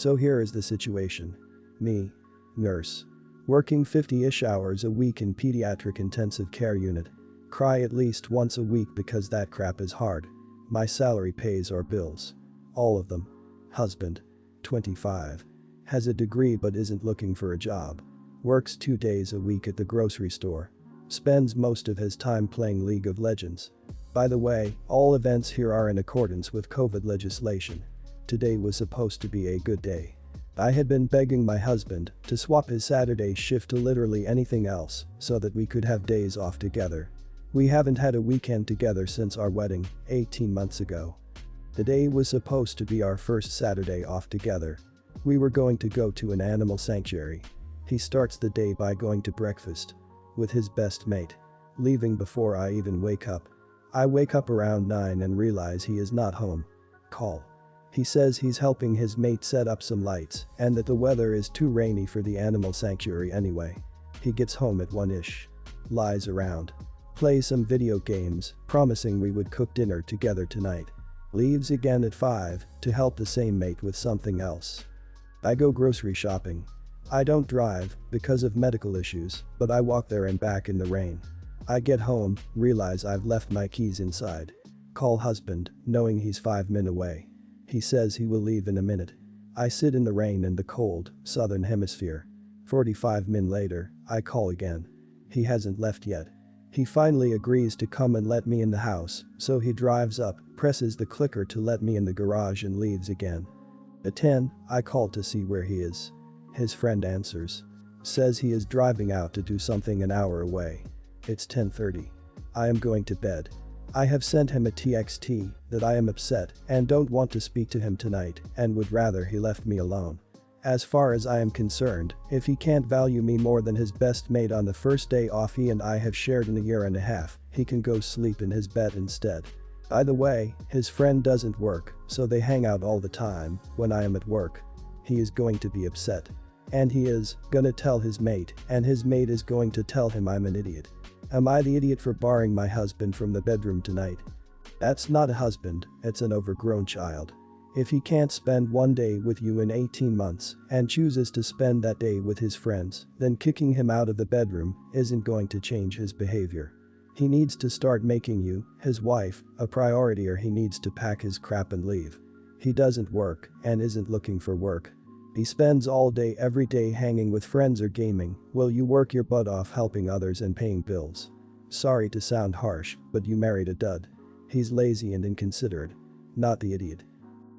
So here is the situation. Me. Nurse. Working 50-ish hours a week in pediatric intensive care unit. Cry at least once a week because that crap is hard. My salary pays our bills. All of them. Husband. 25. Has a degree but isn't looking for a job. Works 2 days a week at the grocery store. Spends most of his time playing League of Legends. By the way, all events here are in accordance with COVID legislation. Today was supposed to be a good day. I had been begging my husband to swap his Saturday shift to literally anything else so that we could have days off together. We haven't had a weekend together since our wedding, 18 months ago. Today was supposed to be our first Saturday off together. We were going to go to an animal sanctuary. He starts the day by going to breakfast with his best mate, leaving before I even wake up. I wake up around 9 and realize he is not home. Call. He says he's helping his mate set up some lights and that the weather is too rainy for the animal sanctuary anyway. He gets home at 1-ish. Lies around. Plays some video games, promising we would cook dinner together tonight. Leaves again at 5 to help the same mate with something else. I go grocery shopping. I don't drive because of medical issues, but I walk there and back in the rain. I get home, realize I've left my keys inside. Call husband, knowing he's 5 min away. He says he will leave in a minute. I sit in the rain in the cold, southern hemisphere. 45 min later, I call again. He hasn't left yet. He finally agrees to come and let me in the house, so he drives up, presses the clicker to let me in the garage and leaves again. At 10, I call to see where he is. His friend answers. Says he is driving out to do something an hour away. It's 10:30. I am going to bed. I have sent him a TXT that I am upset and don't want to speak to him tonight and would rather he left me alone. As far as I am concerned, if he can't value me more than his best mate on the first day off he and I have shared in a year and a half, he can go sleep in his bed instead. By the way, his friend doesn't work, so they hang out all the time when I am at work. He is going to be upset. And he is gonna tell his mate, and his mate is going to tell him I'm an idiot. Am I the idiot for barring my husband from the bedroom tonight? That's not a husband, it's an overgrown child. If he can't spend 1 day with you in 18 months and chooses to spend that day with his friends, then kicking him out of the bedroom isn't going to change his behavior. He needs to start making you, his wife, a priority or he needs to pack his crap and leave. He doesn't work and isn't looking for work. He spends all day every day hanging with friends or gaming while you work your butt off helping others and paying bills. Sorry to sound harsh, but you married a dud. He's lazy and inconsiderate. Not the idiot.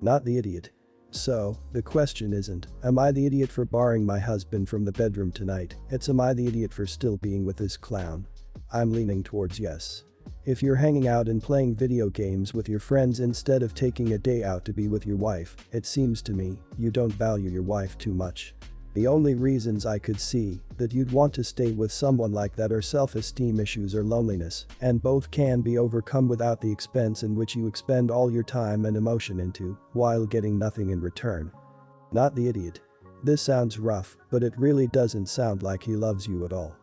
Not the idiot. So, the question isn't, am I the idiot for barring my husband from the bedroom tonight, it's am I the idiot for still being with this clown? I'm leaning towards yes. If you're hanging out and playing video games with your friends instead of taking a day out to be with your wife, it seems to me you don't value your wife too much. The only reasons I could see that you'd want to stay with someone like that are self-esteem issues or loneliness, and both can be overcome without the expense in which you expend all your time and emotion into while getting nothing in return. Not the idiot. This sounds rough, but it really doesn't sound like he loves you at all.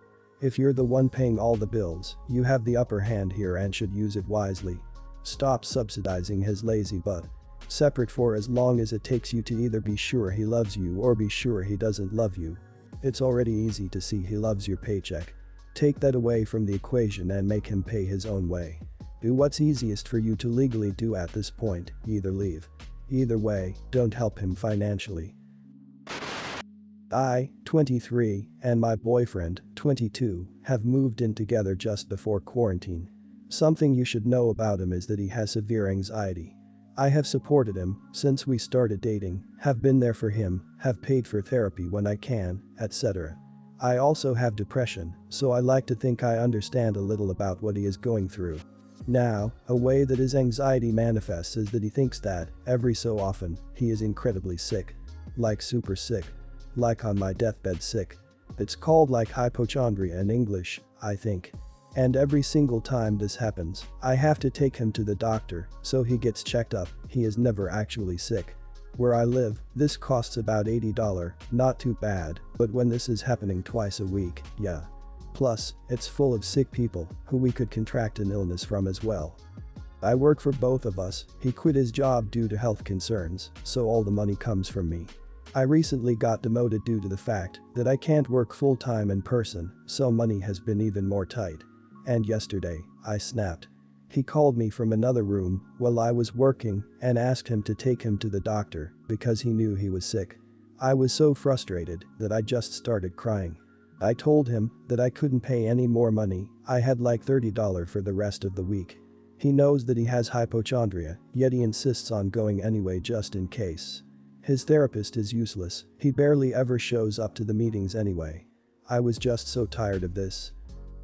If you're the one paying all the bills, you have the upper hand here and should use it wisely. Stop subsidizing his lazy butt. Separate for as long as it takes you to either be sure he loves you or be sure he doesn't love you. It's already easy to see he loves your paycheck. Take that away from the equation and make him pay his own way. Do what's easiest for you to legally do at this point, either leave. Either way, don't help him financially. I, 23, and my boyfriend, 22, have moved in together just before quarantine. Something you should know about him is that he has severe anxiety. I have supported him since we started dating, have been there for him, have paid for therapy when I can, etc. I also have depression, so I like to think I understand a little about what he is going through. Now, a way that his anxiety manifests is that he thinks that, every so often, he is incredibly sick. Like super sick. Like on my deathbed sick. It's called like hypochondria in English, I think. And every single time this happens, I have to take him to the doctor, so he gets checked up. He is never actually sick. Where I live, this costs about $80, not too bad, but when this is happening twice a week, yeah. Plus, it's full of sick people who we could contract an illness from as well. I work for both of us. He quit his job due to health concerns, so all the money comes from me. I recently got demoted due to the fact that I can't work full-time in person, so money has been even more tight. And yesterday, I snapped. He called me from another room while I was working and asked him to take him to the doctor because he knew he was sick. I was so frustrated that I just started crying. I told him that I couldn't pay any more money, I had like $30 for the rest of the week. He knows that he has hypochondria, yet he insists on going anyway just in case. His therapist is useless, he barely ever shows up to the meetings anyway. I was just so tired of this.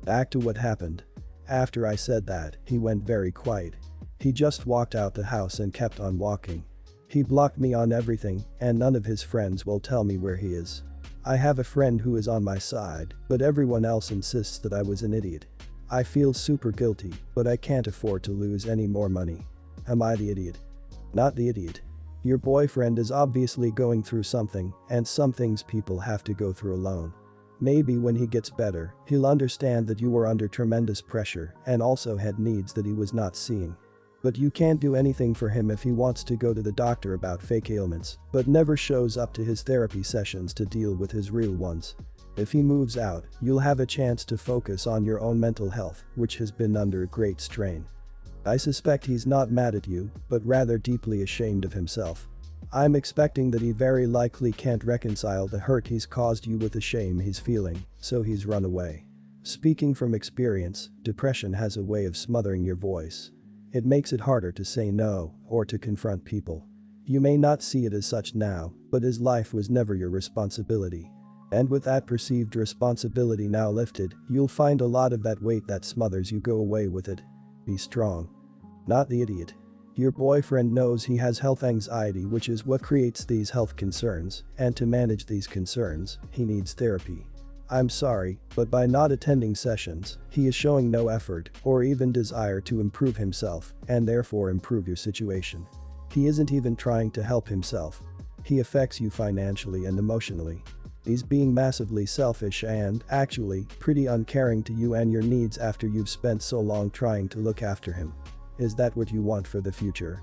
Back to what happened. After I said that, he went very quiet. He just walked out the house and kept on walking. He blocked me on everything, and none of his friends will tell me where he is. I have a friend who is on my side, but everyone else insists that I was an idiot. I feel super guilty, but I can't afford to lose any more money. Am I the idiot? Not the idiot. Your boyfriend is obviously going through something, and some things people have to go through alone. Maybe when he gets better, he'll understand that you were under tremendous pressure and also had needs that he was not seeing. But you can't do anything for him if he wants to go to the doctor about fake ailments, but never shows up to his therapy sessions to deal with his real ones. If he moves out, you'll have a chance to focus on your own mental health, which has been under great strain. I suspect he's not mad at you, but rather deeply ashamed of himself. I'm expecting that he very likely can't reconcile the hurt he's caused you with the shame he's feeling, so he's run away. Speaking from experience, depression has a way of smothering your voice. It makes it harder to say no or to confront people. You may not see it as such now, but his life was never your responsibility. And with that perceived responsibility now lifted, you'll find a lot of that weight that smothers you go away with it. Be strong. Not the idiot. Your boyfriend knows he has health anxiety, which is what creates these health concerns, and to manage these concerns, he needs therapy. I'm sorry, but by not attending sessions, he is showing no effort or even desire to improve himself and therefore improve your situation. He isn't even trying to help himself. He affects you financially and emotionally. He's being massively selfish and, actually, pretty uncaring to you and your needs after you've spent so long trying to look after him. Is that what you want for the future?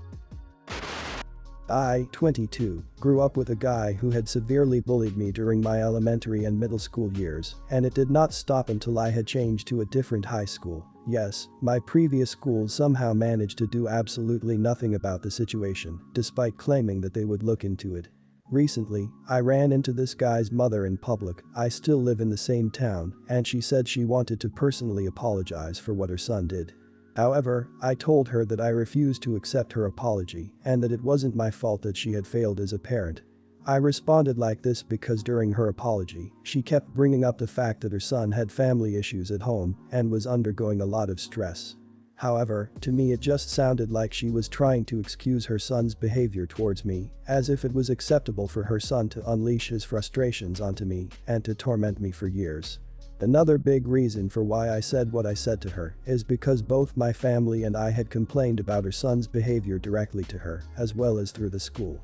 I, 22, grew up with a guy who had severely bullied me during my elementary and middle school years, and it did not stop until I had changed to a different high school. Yes, my previous school somehow managed to do absolutely nothing about the situation, despite claiming that they would look into it. Recently, I ran into this guy's mother in public. I still live in the same town, and she said she wanted to personally apologize for what her son did. However, I told her that I refused to accept her apology and that it wasn't my fault that she had failed as a parent. I responded like this because during her apology, she kept bringing up the fact that her son had family issues at home and was undergoing a lot of stress. However, to me it just sounded like she was trying to excuse her son's behavior towards me, as if it was acceptable for her son to unleash his frustrations onto me and to torment me for years. Another big reason for why I said what I said to her is because both my family and I had complained about her son's behavior directly to her, as well as through the school.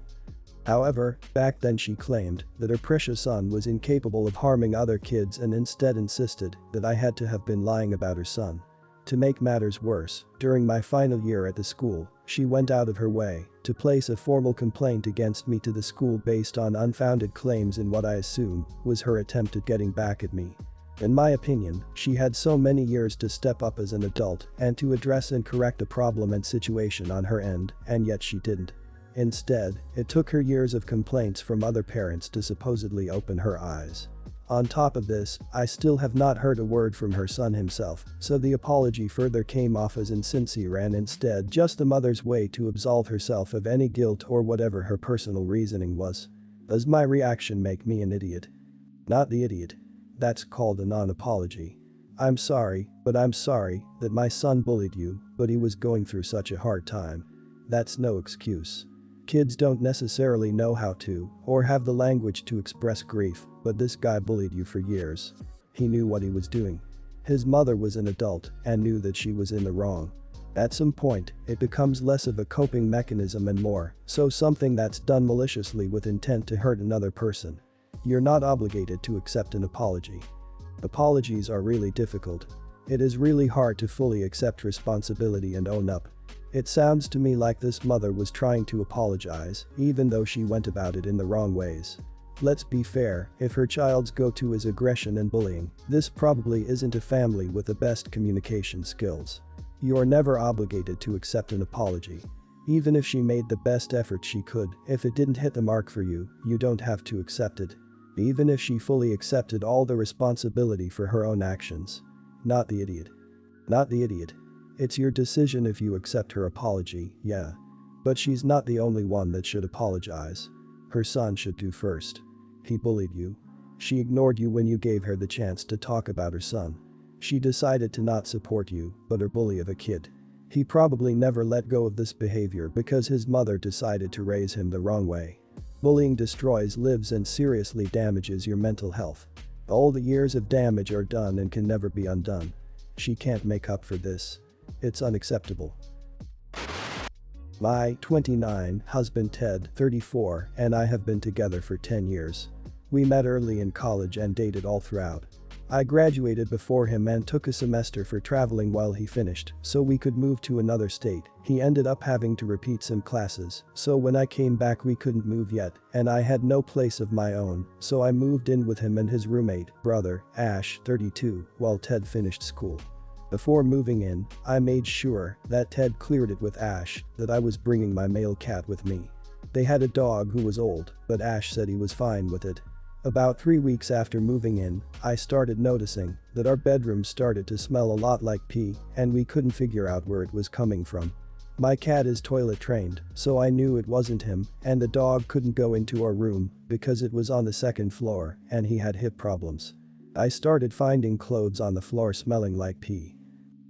However, back then she claimed that her precious son was incapable of harming other kids and instead insisted that I had to have been lying about her son. To make matters worse, during my final year at the school, she went out of her way to place a formal complaint against me to the school based on unfounded claims in what I assume was her attempt at getting back at me. In my opinion, she had so many years to step up as an adult and to address and correct a problem and situation on her end, and yet she didn't. Instead, it took her years of complaints from other parents to supposedly open her eyes. On top of this, I still have not heard a word from her son himself, so the apology further came off as insincere and instead just the mother's way to absolve herself of any guilt or whatever her personal reasoning was. Does my reaction make me an idiot? Not the idiot. That's called a non-apology. I'm sorry, but I'm sorry that my son bullied you, but he was going through such a hard time. That's no excuse. Kids don't necessarily know how to or have the language to express grief, but this guy bullied you for years. He knew what he was doing. His mother was an adult and knew that she was in the wrong. At some point, it becomes less of a coping mechanism and more so something that's done maliciously with intent to hurt another person. You're not obligated to accept an apology. Apologies are really difficult. It is really hard to fully accept responsibility and own up. It sounds to me like this mother was trying to apologize, even though she went about it in the wrong ways. Let's be fair, if her child's go-to is aggression and bullying, this probably isn't a family with the best communication skills. You're never obligated to accept an apology. Even if she made the best effort she could, if it didn't hit the mark for you, you don't have to accept it. Even if she fully accepted all the responsibility for her own actions. Not the idiot. Not the idiot. It's your decision if you accept her apology, yeah. But she's not the only one that should apologize. Her son should do first. He bullied you. She ignored you when you gave her the chance to talk about her son. She decided to not support you, but her bully of a kid. He probably never let go of this behavior because his mother decided to raise him the wrong way. Bullying destroys lives and seriously damages your mental health. All the years of damage are done and can never be undone. She can't make up for this. It's unacceptable. My 29 husband Ted, 34, and I have been together for 10 years. We met early in college and dated all throughout. I graduated before him and took a semester for traveling while he finished, so we could move to another state. He ended up having to repeat some classes, so when I came back we couldn't move yet, and I had no place of my own, so I moved in with him and his roommate, brother, Ash, 32, while Ted finished school. Before moving in, I made sure that Ted cleared it with Ash that I was bringing my male cat with me. They had a dog who was old, but Ash said he was fine with it. About 3 weeks after moving in, I started noticing that our bedroom started to smell a lot like pee, and we couldn't figure out where it was coming from. My cat is toilet trained, so I knew it wasn't him, and the dog couldn't go into our room because it was on the second floor and he had hip problems. I started finding clothes on the floor smelling like pee.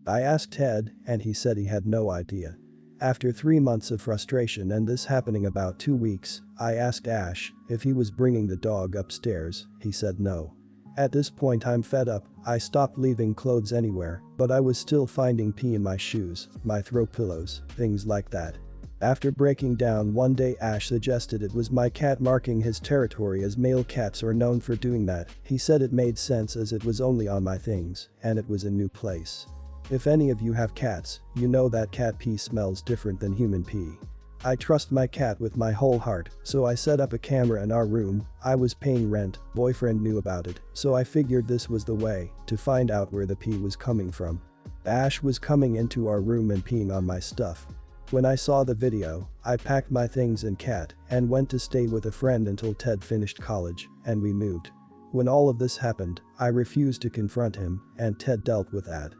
I asked Ted, and he said he had no idea. After 3 months of frustration and this happening about 2 weeks, I asked Ash if he was bringing the dog upstairs. He said no. At this point I'm fed up. I stopped leaving clothes anywhere, but I was still finding pee in my shoes, my throw pillows, things like that. After breaking down one day, Ash suggested it was my cat marking his territory, as male cats are known for doing that. He said it made sense as it was only on my things and it was a new place. If any of you have cats, you know that cat pee smells different than human pee. I trust my cat with my whole heart, so I set up a camera in our room. I was paying rent, boyfriend knew about it, so I figured this was the way to find out where the pee was coming from. Ash was coming into our room and peeing on my stuff. When I saw the video, I packed my things and cat and went to stay with a friend until Ted finished college and we moved. When all of this happened, I refused to confront him and Ted dealt with that.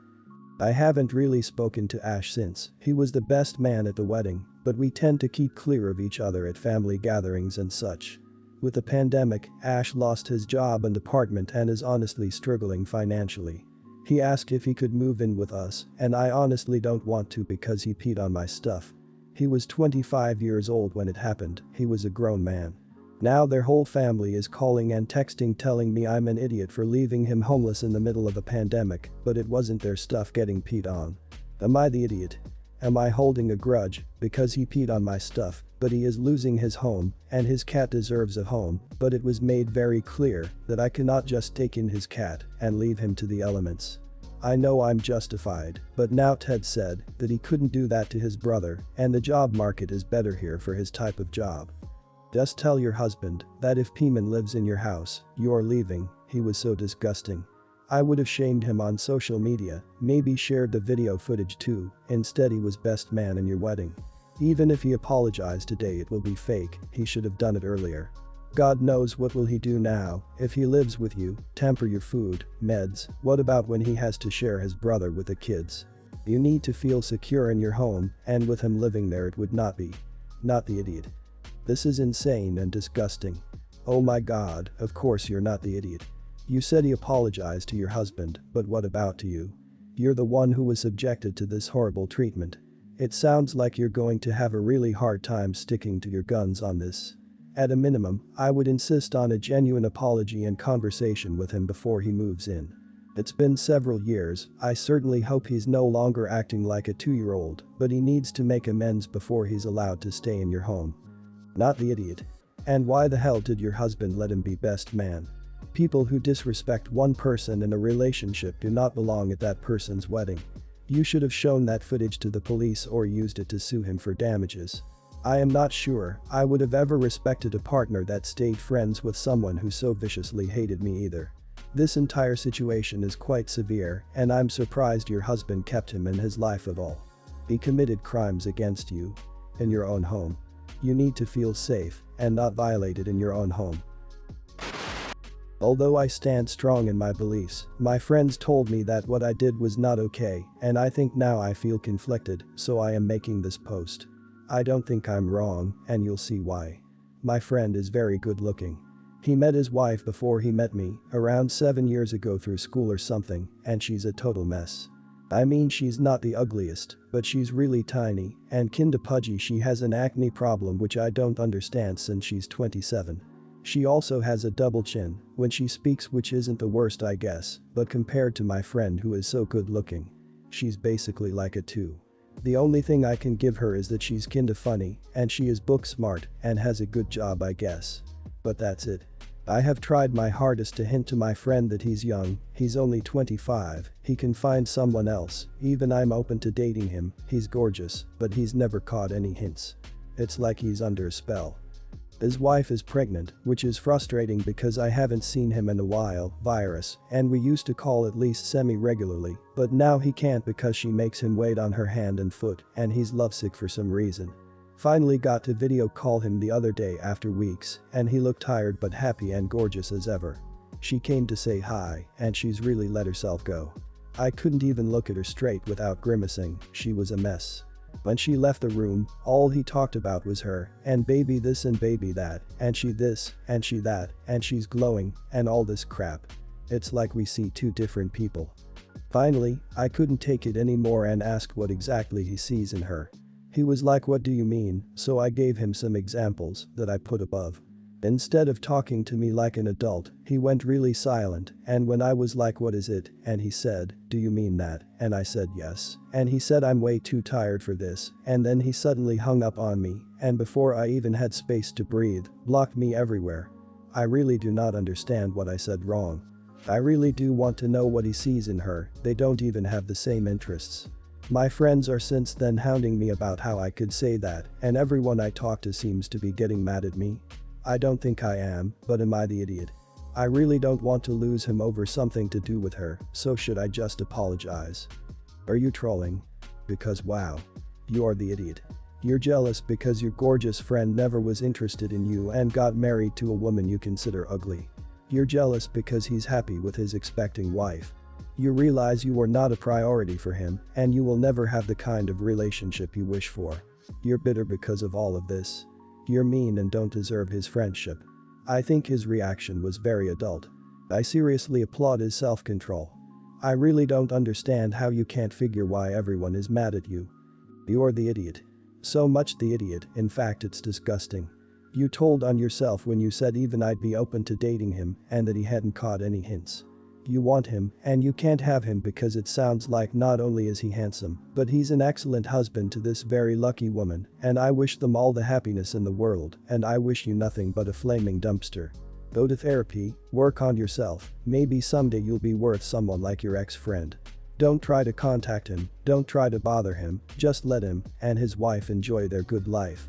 I haven't really spoken to Ash since. He was the best man at the wedding, but we tend to keep clear of each other at family gatherings and such. With the pandemic, Ash lost his job and apartment and is honestly struggling financially. He asked if he could move in with us, and I honestly don't want to because he peed on my stuff. He was 25 years old when it happened. He was a grown man. Now their whole family is calling and texting telling me I'm an idiot for leaving him homeless in the middle of a pandemic, but it wasn't their stuff getting peed on. Am I the idiot? Am I holding a grudge because he peed on my stuff, but he is losing his home and his cat deserves a home, but it was made very clear that I cannot just take in his cat and leave him to the elements. I know I'm justified, but now Ted said that he couldn't do that to his brother and the job market is better here for his type of job. Just tell your husband that if Peeman lives in your house, you're leaving. He was so disgusting. I would have shamed him on social media, maybe shared the video footage too. Instead he was best man in your wedding. Even if he apologized today it will be fake. He should have done it earlier. God knows what will he do now if he lives with you. Temper your food, meds. What about when he has to share his brother with the kids? You need to feel secure in your home, and with him living there it would not be. Not the idiot. This is insane and disgusting. Oh my God, of course you're not the idiot. You said he apologized to your husband, but what about to you? You're the one who was subjected to this horrible treatment. It sounds like you're going to have a really hard time sticking to your guns on this. At a minimum, I would insist on a genuine apology and conversation with him before he moves in. It's been several years. I certainly hope he's no longer acting like a 2-year-old, but he needs to make amends before he's allowed to stay in your home. Not the idiot. And why the hell did your husband let him be best man? People who disrespect one person in a relationship do not belong at that person's wedding. You should have shown that footage to the police or used it to sue him for damages. I am not sure I would have ever respected a partner that stayed friends with someone who so viciously hated me either. This entire situation is quite severe and I'm surprised your husband kept him in his life at all. He committed crimes against you. In your own home. You need to feel safe and not violated in your own home. Although I stand strong in my beliefs, my friends told me that what I did was not okay and I think now I feel conflicted, so I am making this post. I don't think I'm wrong and you'll see why. My friend is very good looking. He met his wife before he met me, around 7 years ago through school or something, and she's a total mess. I mean, she's not the ugliest, but she's really tiny and kinda pudgy. She has an acne problem which I don't understand since she's 27. She also has a double chin when she speaks, which isn't the worst I guess, but compared to my friend who is so good looking, she's basically like a 2. The only thing I can give her is that she's kinda funny and she is book smart and has a good job I guess. But that's it. I have tried my hardest to hint to my friend that he's young, he's only 25, he can find someone else, even I'm open to dating him, he's gorgeous, but he's never caught any hints. It's like he's under a spell. His wife is pregnant, which is frustrating because I haven't seen him in a while, virus, and we used to call at least semi-regularly, but now he can't because she makes him wait on her hand and foot and he's lovesick for some reason. Finally got to video call him the other day after weeks and he looked tired but happy and gorgeous as ever. She came to say hi and she's really let herself go. I couldn't even look at her straight without grimacing, she was a mess. When she left the room, all he talked about was her and baby this and baby that and she this and she that and she's glowing and all this crap. It's like we see two different people. Finally, I couldn't take it anymore and asked what exactly he sees in her. He was like, what do you mean? So I gave him some examples that I put above. Instead of talking to me like an adult, he went really silent and when I was like, what is it? And he said, do you mean that? And I said yes. And he said, I'm way too tired for this, and then he suddenly hung up on me and before I even had space to breathe, blocked me everywhere. I really do not understand what I said wrong. I really do want to know what he sees in her, they don't even have the same interests. My friends are since then hounding me about how I could say that and everyone I talk to seems to be getting mad at me. I don't think I am, but am I the idiot? I really don't want to lose him over something to do with her, so should I just apologize? Are you trolling? Because wow. You're the idiot. You're jealous because your gorgeous friend never was interested in you and got married to a woman you consider ugly. You're jealous because he's happy with his expecting wife. You realize you are not a priority for him and you will never have the kind of relationship you wish for. You're bitter because of all of this. You're mean and don't deserve his friendship. I think his reaction was very adult. I seriously applaud his self-control. I really don't understand how you can't figure why everyone is mad at you. You're the idiot. So much the idiot, in fact it's disgusting. You told on yourself when you said even I'd be open to dating him and that he hadn't caught any hints. You want him and you can't have him because it sounds like not only is he handsome, but he's an excellent husband to this very lucky woman and I wish them all the happiness in the world and I wish you nothing but a flaming dumpster. Go to therapy, work on yourself, maybe someday you'll be worth someone like your ex-friend. Don't try to contact him, don't try to bother him, just let him and his wife enjoy their good life.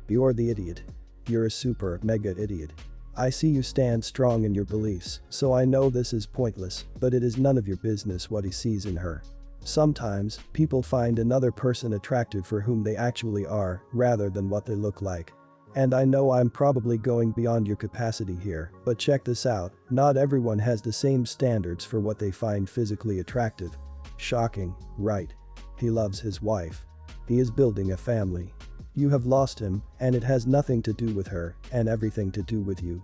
You're the idiot. You're a super mega idiot. I see you stand strong in your beliefs, so I know this is pointless, but it is none of your business what he sees in her. Sometimes, people find another person attractive for whom they actually are, rather than what they look like. And I know I'm probably going beyond your capacity here, but check this out, not everyone has the same standards for what they find physically attractive. Shocking, right? He loves his wife. He is building a family. You have lost him, and it has nothing to do with her and everything to do with you.